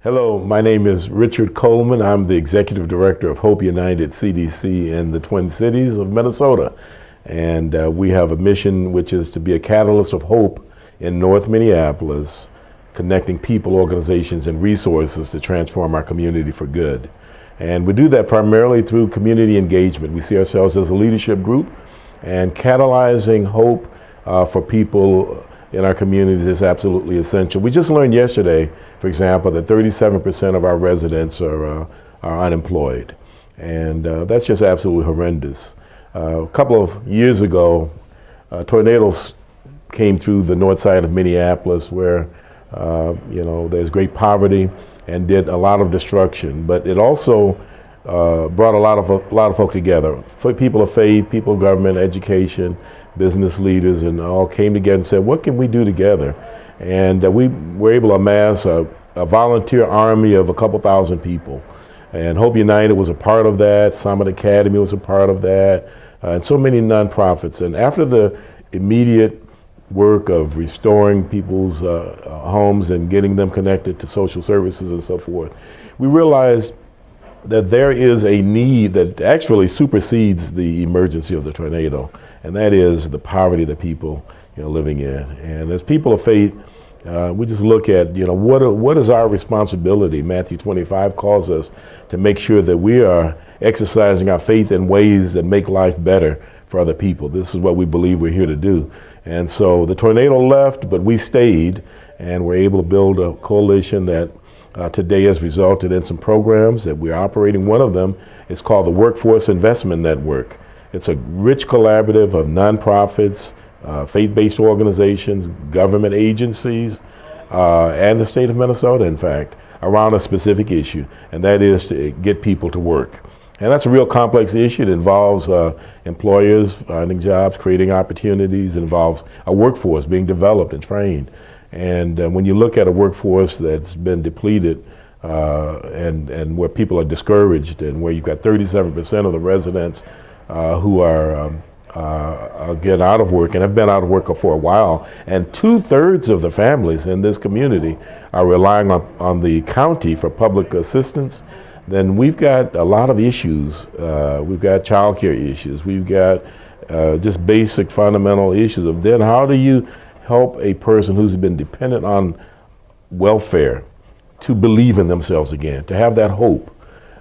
Hello, my name is Richard Coleman. I'm the Executive Director of Hope United CDC in the Twin Cities of Minnesota. And we have a mission which is to be a catalyst of hope in North Minneapolis, connecting people, organizations, and resources to transform our community for good. And we do that primarily through community engagement. We see ourselves as a leadership group, and catalyzing hope for people in our communities is absolutely essential. We just learned yesterday, for example, that 37% of our residents are unemployed. And that's just absolutely horrendous. A couple of years ago, tornadoes came through the north side of Minneapolis where there's great poverty and did a lot of destruction. But it also brought a lot of folk together. People of faith, people of government, education, business leaders, and all came together and said, what can we do together? And we were able to amass a volunteer army of a couple thousand people. And Hope United was a part of that. Summit Academy was a part of that. And so many nonprofits. And after the immediate work of restoring people's homes and getting them connected to social services and so forth, we realized that there is a need that actually supersedes the emergency of the tornado, and that is the poverty that people living in. And as people of faith, we just look at what is our responsibility. Matthew 25 calls us to make sure that we are exercising our faith in ways that make life better for other people. This is what we believe we're here to do. And so the tornado left, but we stayed, and we're able to build a coalition that today has resulted in some programs that we're operating. One of them is called the Workforce Investment Network. It's a rich collaborative of nonprofits, faith-based organizations, government agencies, and the state of Minnesota, in fact, around a specific issue, and that is to get people to work. And that's a real complex issue. It involves employers finding jobs, creating opportunities. It involves a workforce being developed and trained. And when you look at a workforce that's been depleted and where people are discouraged, and where you've got 37% of the residents who are getting out of work and have been out of work for a while, and 2/3 of the families in this community are relying on the county for public assistance, then we've got a lot of issues. We've got child care issues. We've got just basic fundamental issues of then how do you help a person who's been dependent on welfare to believe in themselves again, to have that hope.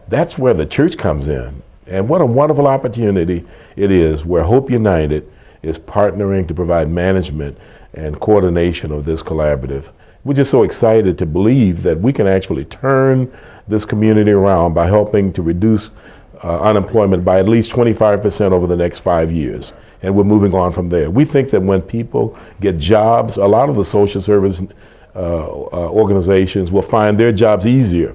That's where the church comes in. And what a wonderful opportunity it is where Hope United is partnering to provide management and coordination of this collaborative. We're just so excited to believe that we can actually turn this community around by helping to reduce unemployment by at least 25% over the next 5 years. And we're moving on from there. We think that when people get jobs, a lot of the social service organizations will find their jobs easier.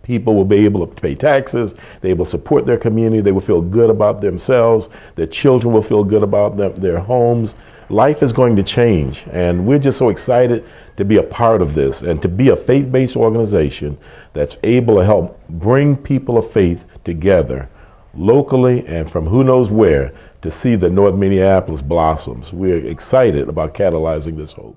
People will be able to pay taxes, they will support their community, they will feel good about themselves, their children will feel good about their homes. Life is going to change, and we're just so excited to be a part of this and to be a faith-based organization that's able to help bring people of faith together locally and from who knows where to see the North Minneapolis blossoms. We're excited about catalyzing this hope.